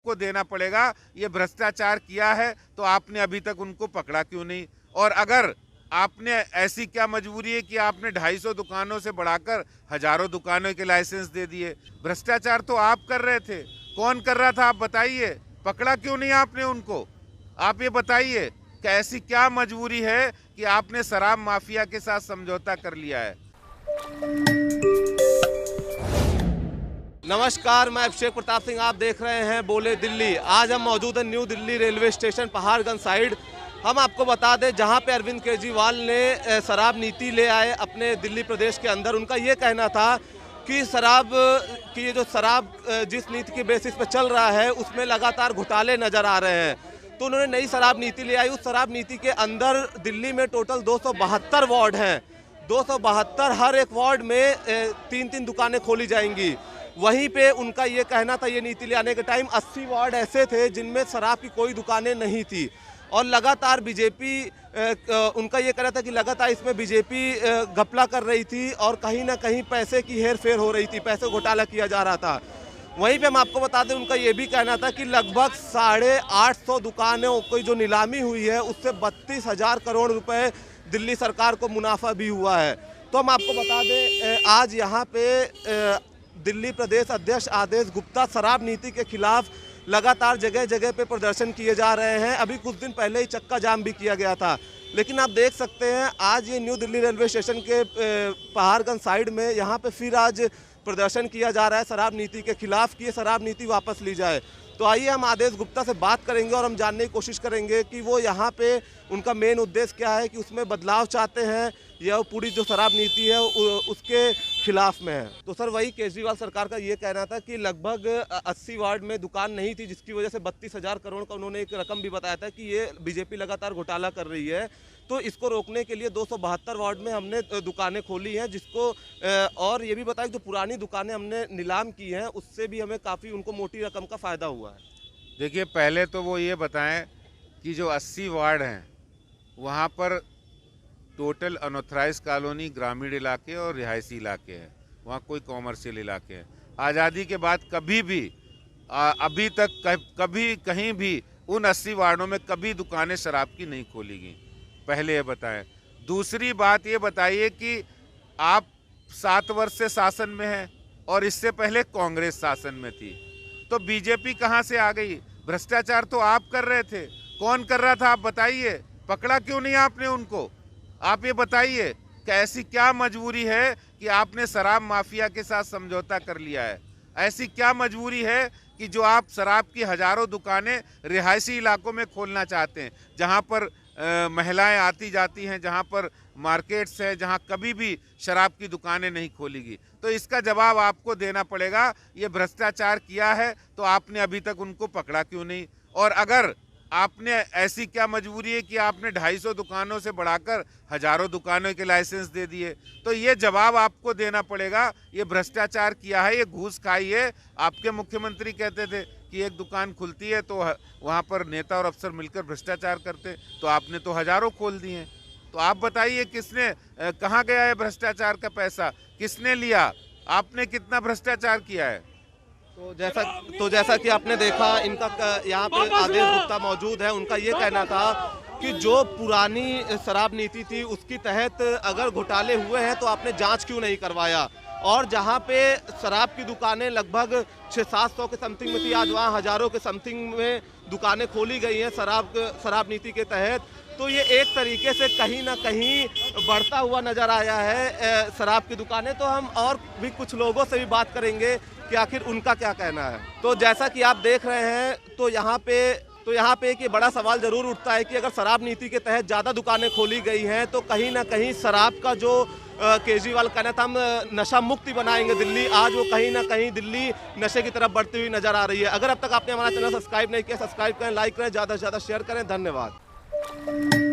आपको देना पड़ेगा। ये भ्रष्टाचार किया है तो आपने अभी तक उनको पकड़ा क्यों नहीं? और अगर आपने ऐसी क्या मजबूरी है कि आपने 250 दुकानों से बढ़ाकर हजारों दुकानों के लाइसेंस दे दिए? भ्रष्टाचार तो आप कर रहे थे। कौन कर रहा था आप बताइए? पकड़ा क्यों नहीं आपने उनको? आप ये बताइए कि ऐसी क्या मजबूरी है कि आपने शराब माफिया के साथ समझौता कर लिया है? नमस्कार, मैं अभिषेक प्रताप सिंह, आप देख रहे हैं बोले दिल्ली। आज हम मौजूद हैं new Delhi railway station Paharganj side. हम आपको बता दें, जहां पे अरविंद केजरीवाल ने शराब नीति ले आए अपने दिल्ली प्रदेश के अंदर। उनका ये कहना था कि शराब की ये जो शराब जिस नीति के बेसिस पे चल रहा है उसमें लगातार घोटाले नजर आ रहे हैं। तो उन्होंने नई शराब नीति ले आई। उस शराब नीति के अंदर दिल्ली में टोटल 272 वार्ड हैं। 272, हर एक वार्ड में 3-3 दुकानें खोली जाएंगी। वहीं पे उनका ये कहना था, ये नीति ले आने के टाइम 80 वार्ड ऐसे थे जिनमें शराब की कोई दुकानें नहीं थी। और लगातार बीजेपी, उनका ये कहना था कि लगातार इसमें बीजेपी घपला कर रही थी और कहीं ना कहीं पैसे की हेर फेर हो रही थी, पैसे घोटाला किया जा रहा था। वहीं पे हम आपको बता दें, उनका ये भी कहना था कि लगभग 850 दुकानों की जो नीलामी हुई है उससे 32,000 करोड़ रुपए दिल्ली सरकार को मुनाफा भी हुआ है। तो हम आपको बता दें, आज यहाँ पे दिल्ली प्रदेश अध्यक्ष आदेश गुप्ता शराब नीति के खिलाफ लगातार जगह जगह पे प्रदर्शन किए जा रहे हैं। अभी कुछ दिन पहले ही चक्का जाम भी किया गया था। लेकिन आप देख सकते हैं, आज ये न्यू दिल्ली रेलवे स्टेशन के पहाड़गंज साइड में यहाँ पे फिर आज प्रदर्शन किया जा रहा है शराब नीति के खिलाफ कि ये शराब नीति वापस ली जाए। तो आइए हम आदेश गुप्ता से बात करेंगे और हम जानने की कोशिश करेंगे कि वो यहाँ पे उनका मेन उद्देश्य क्या है, कि उसमें बदलाव चाहते हैं या पूरी जो शराब नीति है उसके खिलाफ में है। तो सर, वही केजरीवाल सरकार का ये कहना था कि लगभग 80 वार्ड में दुकान नहीं थी, जिसकी वजह से 32,000 करोड़ का उन्होंने एक रकम भी बताया था कि ये बीजेपी लगातार घोटाला कर रही है। तो इसको रोकने के लिए 272 वार्ड में हमने दुकानें खोली हैं, जिसको और ये भी बताया जो पुरानी दुकानें हमने नीलाम की हैं उससे भी हमें काफ़ी उनको मोटी रकम का फ़ायदा हुआ है। देखिए, पहले तो वो ये बताएं कि जो 80 वार्ड हैं वहाँ पर टोटल अनऑथराइज कॉलोनी, ग्रामीण इलाके और रिहायशी इलाके हैं। वहाँ कोई कॉमर्शियल इलाके हैं। आज़ादी के बाद कभी भी अभी तक कभी कहीं भी उन 80 वार्डों में कभी दुकानें शराब की नहीं खोली गई। पहले ये बताएं। दूसरी बात ये बताइए कि आप 7 वर्ष से शासन में हैं और इससे पहले कांग्रेस शासन में थी, तो बीजेपी कहाँ से आ गई? भ्रष्टाचार तो आप कर रहे थे। कौन कर रहा था आप बताइए? पकड़ा क्यों नहीं आपने उनको? आप ये बताइए कि ऐसी क्या मजबूरी है कि आपने शराब माफिया के साथ समझौता कर लिया है? ऐसी क्या मजबूरी है कि जो आप शराब की हजारों दुकानें रिहायशी इलाकों में खोलना चाहते हैं, जहां पर महिलाएं आती जाती हैं, जहां पर मार्केट्स है, जहां कभी भी शराब की दुकानें नहीं खोलेगी? तो इसका जवाब आपको देना पड़ेगा। ये भ्रष्टाचार किया है तो आपने अभी तक उनको पकड़ा क्यों नहीं? और अगर आपने ऐसी क्या मजबूरी है कि आपने 250 दुकानों से बढ़ाकर हजारों दुकानों के लाइसेंस दे दिए? तो ये जवाब आपको देना पड़ेगा। ये भ्रष्टाचार किया है, ये घूस खाई है। आपके मुख्यमंत्री कहते थे कि एक दुकान खुलती है तो वहाँ पर नेता और अफसर मिलकर भ्रष्टाचार करते, तो आपने तो हजारों खोल दिए। तो आप बताइए, किसने कहाँ गया है भ्रष्टाचार का पैसा? किसने लिया? आपने कितना भ्रष्टाचार किया है? तो जैसा कि आपने देखा, इनका यहाँ पे आदेश गुप्ता मौजूद है। उनका ये कहना था कि जो पुरानी शराब नीति थी उसके तहत अगर घोटाले हुए हैं तो आपने जांच क्यों नहीं करवाया, और जहाँ पे शराब की दुकानें लगभग 600-700 के समथिंग में थी, आज वहाँ हजारों के समथिंग में दुकानें खोली गई हैं शराब नीति के तहत। तो ये एक तरीके से कहीं ना कहीं बढ़ता हुआ नजर आया है शराब की दुकानें। तो हम और भी कुछ लोगों से भी बात करेंगे कि आखिर उनका क्या कहना है। तो जैसा कि आप देख रहे हैं, तो यहाँ पे एक ये बड़ा सवाल जरूर उठता है कि अगर शराब नीति के तहत ज़्यादा दुकानें खोली गई हैं तो कहीं ना कहीं शराब का जो केजरीवाल कहना था हम नशा मुक्ति बनाएंगे दिल्ली, आज वो कहीं ना कहीं दिल्ली नशे की तरफ बढ़ती हुई नजर आ रही है। अगर अब तक आपने हमारा चैनल सब्सक्राइब नहीं किया, सब्सक्राइब करें, लाइक करें, ज़्यादा से ज़्यादा शेयर करें। धन्यवाद।